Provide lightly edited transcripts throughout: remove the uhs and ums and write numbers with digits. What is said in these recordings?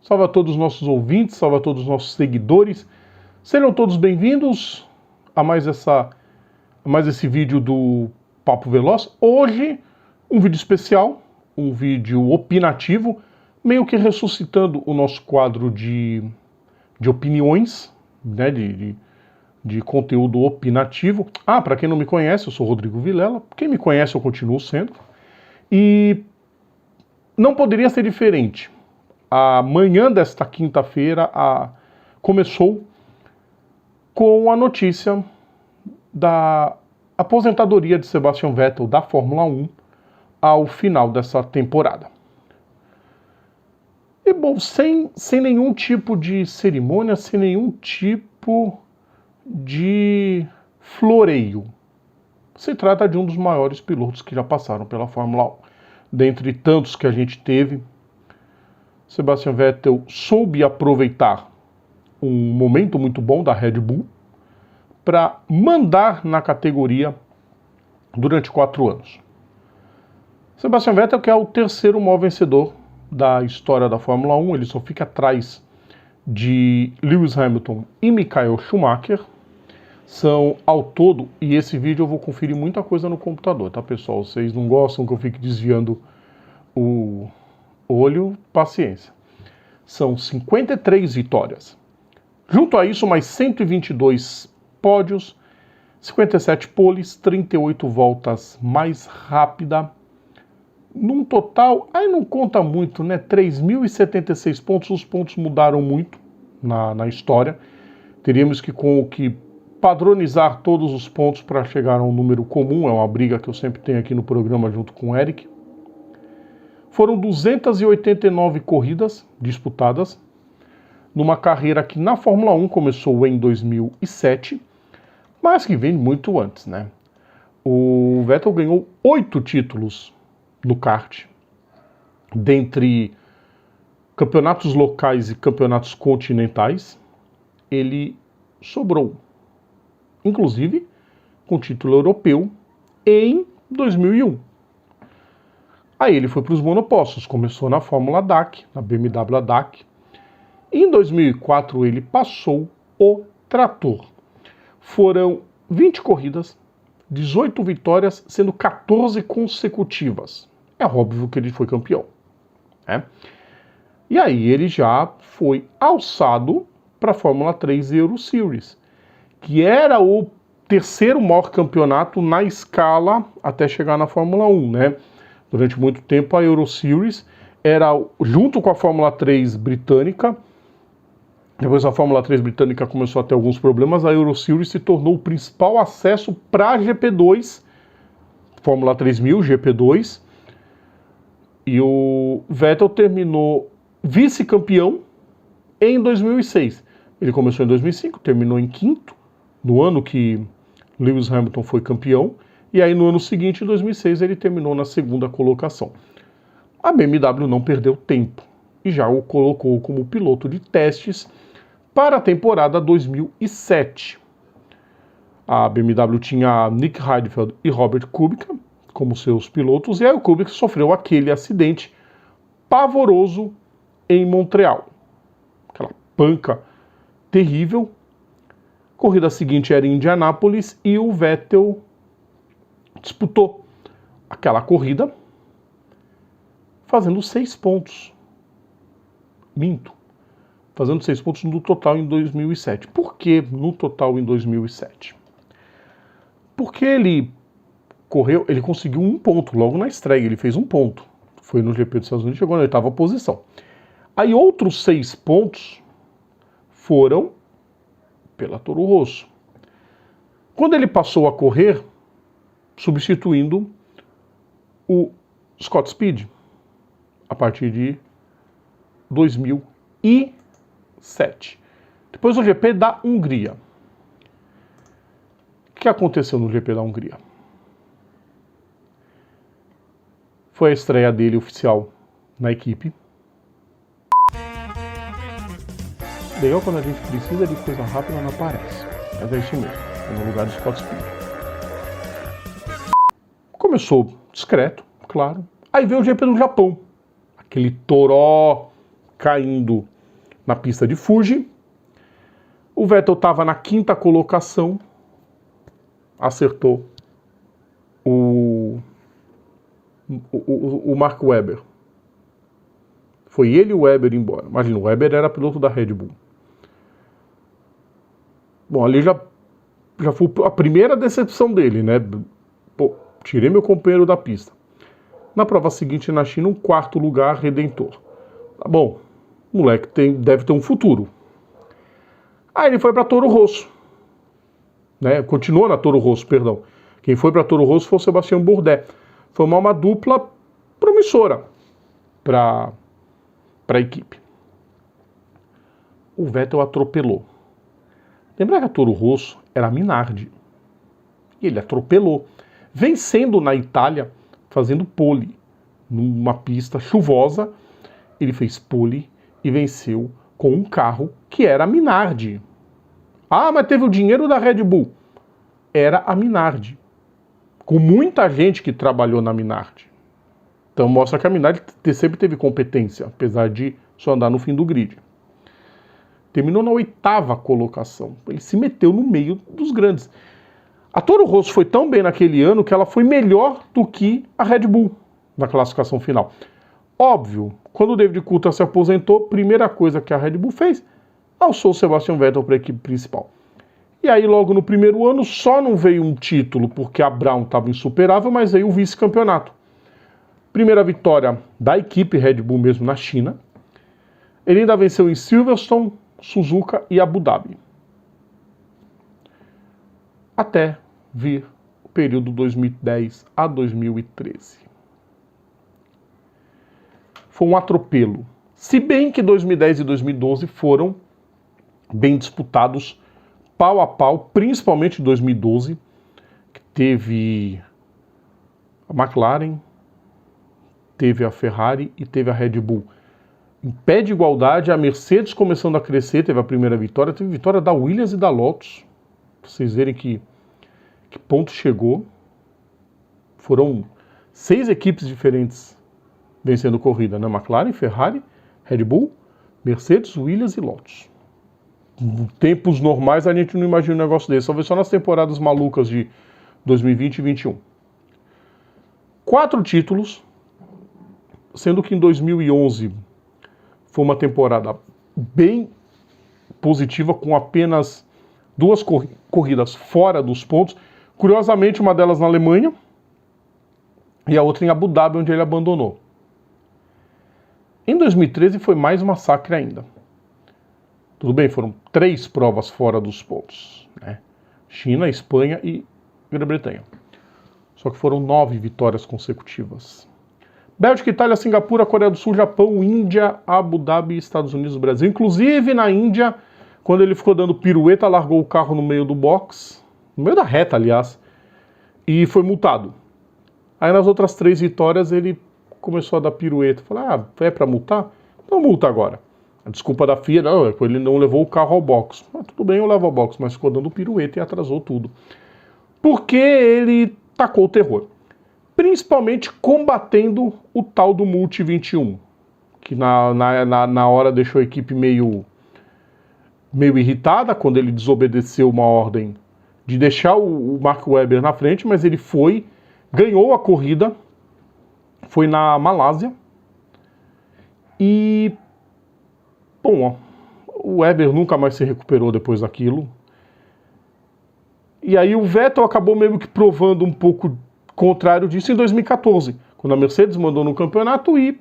salve a todos os nossos ouvintes, salve a todos os nossos seguidores. Sejam todos bem-vindos a mais esse vídeo do Papo Veloz. Hoje, um vídeo especial, um vídeo opinativo, meio que ressuscitando o nosso quadro de opiniões, né, de conteúdo opinativo. Para quem não me conhece, eu sou Rodrigo Vilela. Quem me conhece, eu continuo sendo. E não poderia ser diferente. Amanhã desta quinta-feira começou com a notícia da aposentadoria de Sebastian Vettel da Fórmula 1 ao final dessa temporada. E bom, sem nenhum tipo de cerimônia, sem nenhum tipo de floreio. Se trata de um dos maiores pilotos que já passaram pela Fórmula 1. Dentre tantos que a gente teve, Sebastian Vettel soube aproveitar um momento muito bom da Red Bull para mandar na categoria durante 4 anos. Sebastian Vettel, que é o terceiro maior vencedor da história da Fórmula 1, ele só fica atrás de Lewis Hamilton e Michael Schumacher. São ao todo, e esse vídeo eu vou conferir muita coisa no computador, tá, pessoal? Vocês não gostam que eu fique desviando o olho, paciência. São 53 vitórias. Junto a isso, mais 122 pódios, 57 poles, 38 voltas mais rápida. Num total, aí não conta muito, né? 3.076 pontos. Os pontos mudaram muito na história. Teríamos que padronizar todos os pontos para chegar a um número comum. É uma briga que eu sempre tenho aqui no programa junto com o Eric. Foram 289 corridas disputadas, numa carreira que na Fórmula 1 começou em 2007, mas que vem muito antes, né? O Vettel ganhou 8 títulos no kart, dentre campeonatos locais e campeonatos continentais. Ele sobrou, inclusive com título europeu em 2001. Aí ele foi para os monopostos, começou na Fórmula DAC, na BMW DAC. E em 2004 ele passou o trator. Foram 20 corridas, 18 vitórias, sendo 14 consecutivas. É óbvio que ele foi campeão, né? E aí ele já foi alçado para a Fórmula 3 Euro Series, que era o terceiro maior campeonato na escala até chegar na Fórmula 1, né? Durante muito tempo a Euro Series era, junto com a Fórmula 3 britânica, depois a Fórmula 3 britânica começou a ter alguns problemas, a Euro Series se tornou o principal acesso para a GP2, Fórmula 3000, GP2, e o Vettel terminou vice-campeão em 2006. Ele começou em 2005, terminou em quinto, no ano que Lewis Hamilton foi campeão, e aí no ano seguinte, em 2006, ele terminou na segunda colocação. A BMW não perdeu tempo e já o colocou como piloto de testes para a temporada 2007. A BMW tinha Nick Heidfeld e Robert Kubica como seus pilotos, e aí o Kubica sofreu aquele acidente pavoroso em Montreal. Aquela panca terrível. A corrida seguinte era em Indianápolis e o Vettel disputou aquela corrida fazendo 6 pontos. Fazendo 6 pontos no total em 2007. Por que no total em 2007? Porque ele conseguiu 1 ponto logo na estreia, ele fez 1 ponto. Foi no GP dos Estados Unidos, chegou na 8ª posição. Aí outros 6 pontos foram pela Toro Rosso. Quando ele passou a correr, substituindo o Scott Speed, a partir de 2007. Depois o GP da Hungria. O que aconteceu no GP da Hungria? Foi a estreia dele oficial na equipe. Legal, quando a gente precisa de coisa rápida, não aparece. Mas é isso mesmo, é no lugar do Scott Speed. Começou discreto, claro. Aí veio o GP do Japão. Aquele toró caindo na pista de Fuji. O Vettel estava na 5ª colocação, acertou o Mark Webber. Foi ele e o Webber embora. Imagina, o Webber era piloto da Red Bull. Bom, ali já foi a primeira decepção dele, né? Pô, tirei meu companheiro da pista. Na prova seguinte, na China, um 4º lugar redentor. Tá bom, o moleque deve ter um futuro. Aí ele foi para Toro Rosso. Né? Continuou na Toro Rosso, perdão. Quem foi para Toro Rosso foi o Sebastian Bourdais. Formou uma dupla promissora para a equipe. O Vettel atropelou. Lembra que a Toro Rosso era a Minardi. E ele atropelou. Vencendo na Itália, fazendo pole. Numa pista chuvosa, ele fez pole e venceu com um carro que era a Minardi. Ah, mas teve o dinheiro da Red Bull. Era a Minardi. Com muita gente que trabalhou na Minardi. Então mostra que a Minardi sempre teve competência, apesar de só andar no fim do grid. Terminou na 8ª colocação. Ele se meteu no meio dos grandes. A Toro Rosso foi tão bem naquele ano que ela foi melhor do que a Red Bull na classificação final. Óbvio, quando o David Coulthard se aposentou, primeira coisa que a Red Bull fez, alçou o Sebastian Vettel para a equipe principal. E aí logo no primeiro ano só não veio um título porque a Brown estava insuperável, mas veio o vice-campeonato. Primeira vitória da equipe Red Bull mesmo na China. Ele ainda venceu em Silverstone, Suzuka e Abu Dhabi. Até vir o período 2010 a 2013. Foi um atropelo. Se bem que 2010 e 2012 foram bem disputados, pau a pau, principalmente 2012, que teve a McLaren, teve a Ferrari e teve a Red Bull. Em pé de igualdade, a Mercedes começando a crescer, teve a primeira vitória, teve vitória da Williams e da Lotus. Pra vocês verem que ponto chegou. Foram 6 equipes diferentes vencendo corrida, né? McLaren, Ferrari, Red Bull, Mercedes, Williams e Lotus. Em tempos normais a gente não imagina um negócio desse, só nas temporadas malucas de 2020 e 2021. 4 títulos, sendo que em 2011 foi uma temporada bem positiva, com apenas 2 corridas fora dos pontos. Curiosamente, uma delas na Alemanha e a outra em Abu Dhabi, onde ele abandonou. Em 2013 foi mais um massacre ainda. Tudo bem, foram 3 provas fora dos pontos, né? China, Espanha e Grã-Bretanha. Só que foram 9 vitórias consecutivas. Bélgica, Itália, Singapura, Coreia do Sul, Japão, Índia, Abu Dhabi, Estados Unidos, Brasil. Inclusive na Índia, quando ele ficou dando pirueta, largou o carro no meio do box, no meio da reta, aliás, e foi multado. Aí nas outras 3 vitórias ele começou a dar pirueta. Falei, é pra multar? Então multa agora. A desculpa da FIA, não, é que ele não levou o carro ao box. Tudo bem, eu levo ao box, mas ficou dando pirueta e atrasou tudo. Porque ele tacou o terror. Principalmente combatendo o tal do Multi 21, que na hora deixou a equipe meio irritada quando ele desobedeceu uma ordem de deixar o Mark Webber na frente, mas ele ganhou a corrida, foi na Malásia, e, bom, o Webber nunca mais se recuperou depois daquilo. E aí o Vettel acabou meio que provando um pouco contrário disso em 2014, quando a Mercedes mandou no campeonato e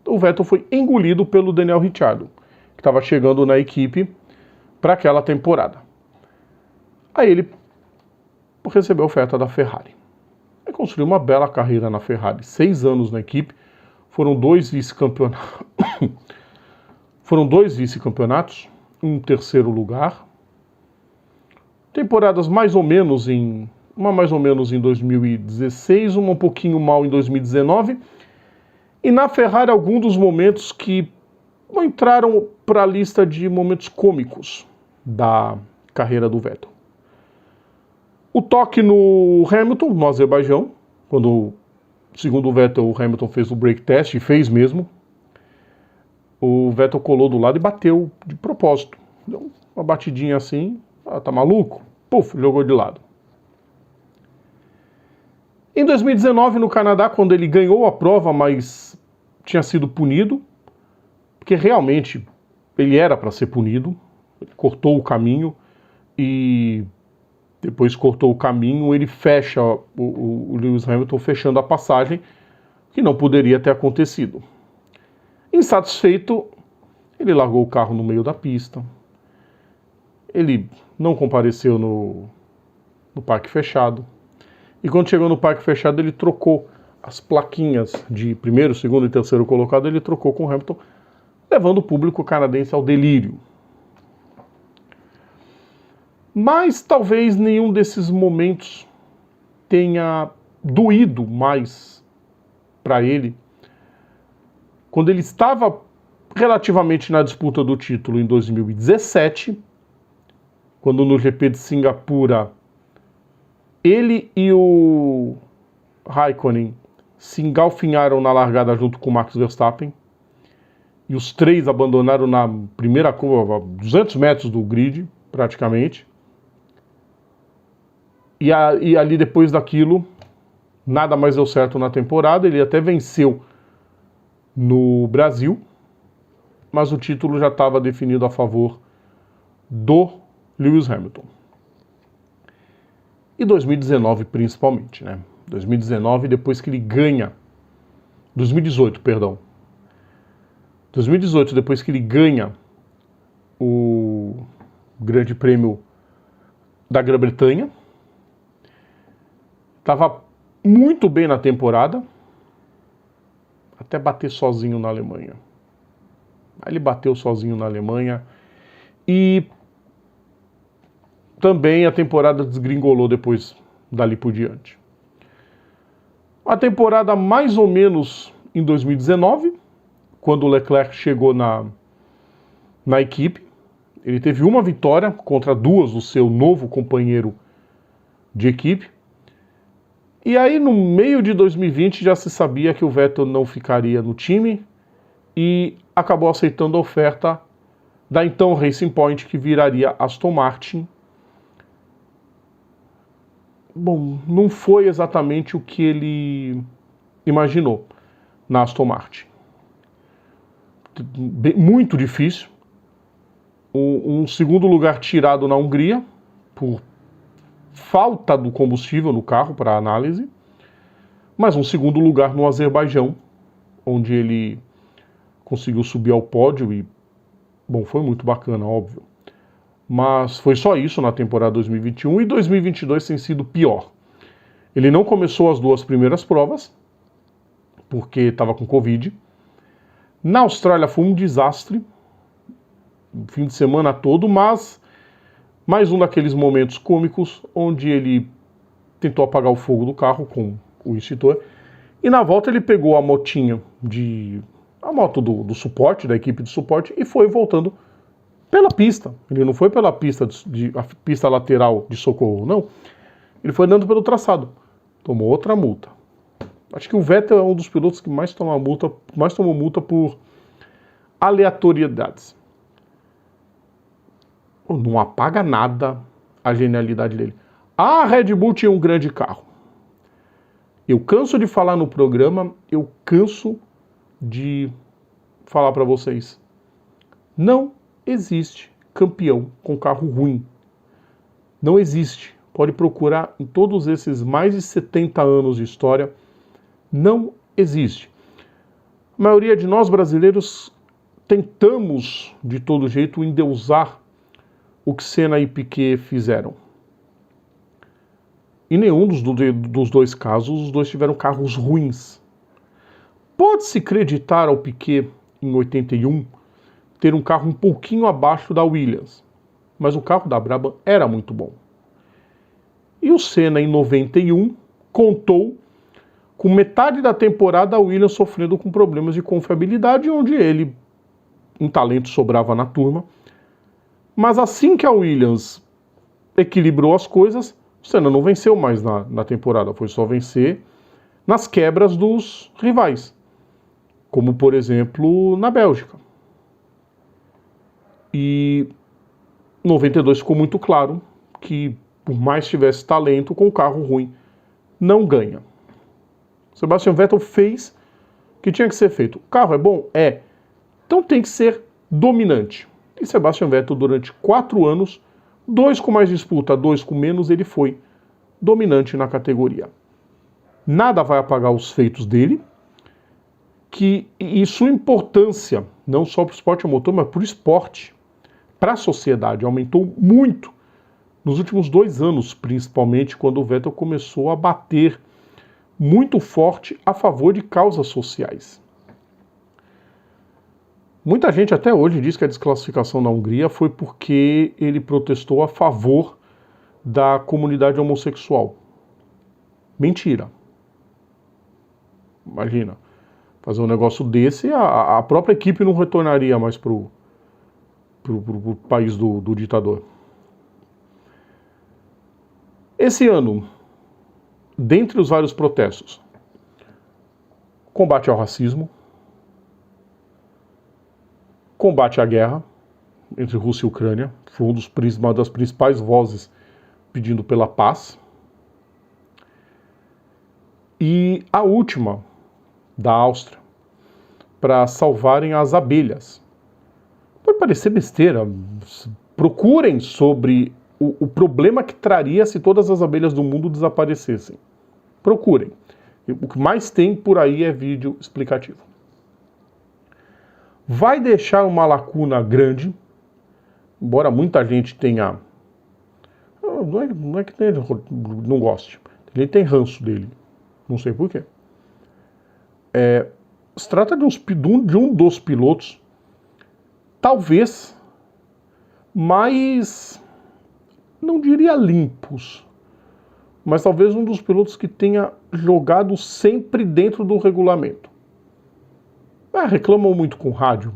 o Vettel foi engolido pelo Daniel Ricciardo, que estava chegando na equipe para aquela temporada. Aí ele recebeu a oferta da Ferrari. Ele construiu uma bela carreira na Ferrari, 6 anos na equipe, foram 2 vice-campeonatos, um terceiro lugar, temporadas mais ou menos em 2016, uma um pouquinho mal em 2019, e na Ferrari alguns dos momentos que entraram para a lista de momentos cômicos da carreira do Vettel. O toque no Hamilton, no Azerbaijão, quando, segundo o Vettel, o Hamilton fez o brake test, e fez mesmo. o Vettel colou do lado e bateu de propósito. Deu uma batidinha assim, tá maluco? Puf, jogou de lado. Em 2019, no Canadá, quando ele ganhou a prova, mas tinha sido punido, porque realmente ele era para ser punido, ele cortou o caminho e depois cortou o caminho, ele fecha o Lewis Hamilton fechando a passagem, que não poderia ter acontecido. Insatisfeito, ele largou o carro no meio da pista, ele não compareceu no parque fechado, e quando chegou no parque fechado ele trocou as plaquinhas de primeiro, segundo e terceiro colocado, ele trocou com o Hamilton, levando o público canadense ao delírio. Mas talvez nenhum desses momentos tenha doído mais para ele quando ele estava relativamente na disputa do título em 2017, quando no GP de Singapura ele e o Raikkonen se engalfinharam na largada junto com o Max Verstappen, e os três abandonaram na primeira curva, 200 metros do grid, praticamente. E ali depois daquilo, nada mais deu certo na temporada. Ele até venceu no Brasil, mas o título já estava definido a favor do Lewis Hamilton. E 2019 principalmente, né? 2019, depois que ele ganha... 2018, perdão. 2018, depois que ele ganha o Grande Prêmio da Grã-Bretanha, estava muito bem na temporada, até bater sozinho na Alemanha. Aí ele bateu sozinho na Alemanha e também a temporada desgringolou depois dali por diante. A temporada mais ou menos em 2019, quando o Leclerc chegou na equipe, ele teve uma vitória contra duas do seu novo companheiro de equipe. E aí no meio de 2020 já se sabia que o Vettel não ficaria no time e acabou aceitando a oferta da então Racing Point, que viraria Aston Martin. Bom, não foi exatamente o que ele imaginou na Aston Martin. Muito difícil. Um segundo lugar tirado na Hungria, por falta do combustível no carro para análise, mas um segundo lugar no Azerbaijão, onde ele conseguiu subir ao pódio e, bom, foi muito bacana, óbvio. Mas foi só isso na temporada 2021 e 2022 tem sido pior. Ele não começou as duas primeiras provas, porque estava com Covid. Na Austrália foi um desastre, o fim de semana todo, mas mais um daqueles momentos cômicos onde ele tentou apagar o fogo do carro com o extintor. E na volta ele pegou a motinha, a moto do suporte, da equipe de suporte, e foi voltando pela pista. Ele não foi pela pista, a pista lateral de socorro, não. Ele foi andando pelo traçado. Tomou outra multa. Acho que o Vettel é um dos pilotos que mais tomou multa por aleatoriedades. Não apaga nada a genialidade dele. A Red Bull tinha um grande carro. Eu canso de falar no programa, eu canso de falar para vocês. Não existe campeão com carro ruim. Não existe. Pode procurar em todos esses mais de 70 anos de história. Não existe. A maioria de nós brasileiros tentamos de todo jeito endeusar o que Senna e Piquet fizeram. Em nenhum dos dois casos, os dois tiveram carros ruins. Pode-se acreditar ao Piquet, em 81, ter um carro um pouquinho abaixo da Williams, mas o carro da Brabham era muito bom. E o Senna, em 91, contou com metade da temporada a Williams sofrendo com problemas de confiabilidade, onde ele, um talento, sobrava na turma. Mas assim que a Williams equilibrou as coisas, o Senna não venceu mais na temporada, foi só vencer nas quebras dos rivais, como por exemplo na Bélgica. E 92 ficou muito claro que, por mais tivesse talento, com carro ruim, não ganha. Sebastian Vettel fez o que tinha que ser feito. O carro é bom? É. Então tem que ser dominante. E Sebastian Vettel, durante 4 anos, 2 com mais disputa, 2 com menos, ele foi dominante na categoria. Nada vai apagar os feitos dele, e sua importância, não só para o esporte motor, mas para o esporte, para a sociedade, aumentou muito nos últimos 2 anos, principalmente quando o Vettel começou a bater muito forte a favor de causas sociais. Muita gente até hoje diz que a desclassificação na Hungria foi porque ele protestou a favor da comunidade homossexual. Mentira. Imagina, fazer um negócio desse, a própria equipe não retornaria mais pro país do ditador. Esse ano, dentre os vários protestos, combate ao racismo, combate à guerra entre Rússia e Ucrânia, foi uma das principais vozes pedindo pela paz. E a última, da Áustria, para salvarem as abelhas. Pode parecer besteira, procurem sobre o problema que traria se todas as abelhas do mundo desaparecessem. Procurem. O que mais tem por aí é vídeo explicativo. Vai deixar uma lacuna grande, embora muita gente tenha... Não é que não goste. Ele tem ranço dele. Não sei porquê. Se trata de um dos pilotos, talvez mais, não diria limpos, mas talvez um dos pilotos que tenha jogado sempre dentro do regulamento. Reclamam muito com rádio,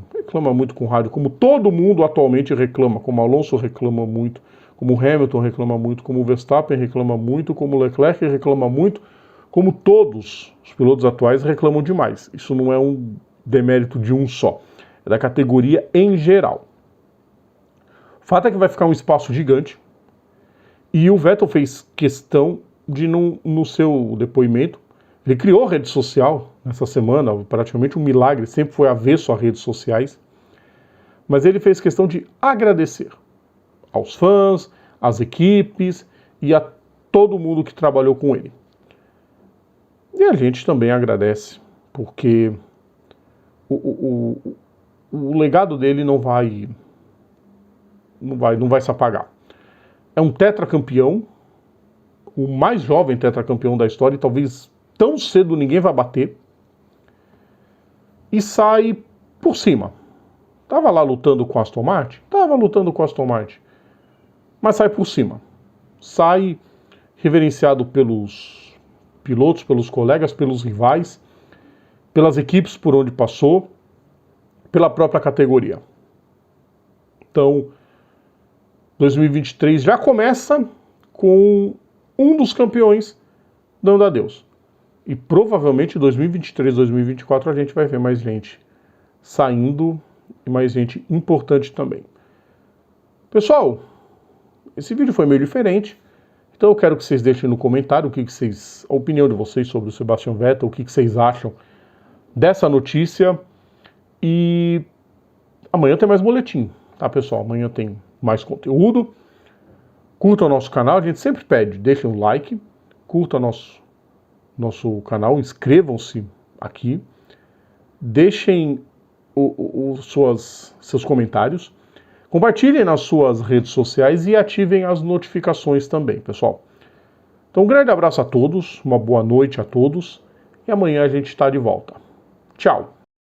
como todo mundo atualmente reclama, como Alonso reclama muito, como Hamilton reclama muito, como Verstappen reclama muito, como Leclerc reclama muito, como todos os pilotos atuais reclamam demais. Isso não é um demérito de um só, é da categoria em geral. O fato é que vai ficar um espaço gigante, e o Vettel fez questão de, no seu depoimento, ele criou a rede social nessa semana, praticamente um milagre, sempre foi avesso a redes sociais, mas ele fez questão de agradecer aos fãs, às equipes e a todo mundo que trabalhou com ele. E a gente também agradece, porque o legado dele não vai se apagar. É um tetracampeão, o mais jovem tetracampeão da história, e talvez tão cedo ninguém vai bater, e sai por cima. Tava lá lutando com a Aston Martin? Tava lutando com a Aston Martin, mas sai por cima. Sai reverenciado pelos pilotos, pelos colegas, pelos rivais, pelas equipes por onde passou, pela própria categoria. Então, 2023 já começa com um dos campeões dando adeus. E provavelmente 2023, 2024 a gente vai ver mais gente saindo e mais gente importante também. Pessoal, esse vídeo foi meio diferente, então eu quero que vocês deixem no comentário a opinião de vocês sobre o Sebastian Vettel, o que vocês acham dessa notícia. E amanhã tem mais boletim, tá, pessoal? Amanhã tem mais conteúdo. Curtam o nosso canal, a gente sempre pede, deixem um like, curtam nosso canal, inscrevam-se aqui, deixem seus comentários, compartilhem nas suas redes sociais e ativem as notificações também, pessoal. Então, um grande abraço a todos, uma boa noite a todos, e amanhã a gente está de volta. Tchau!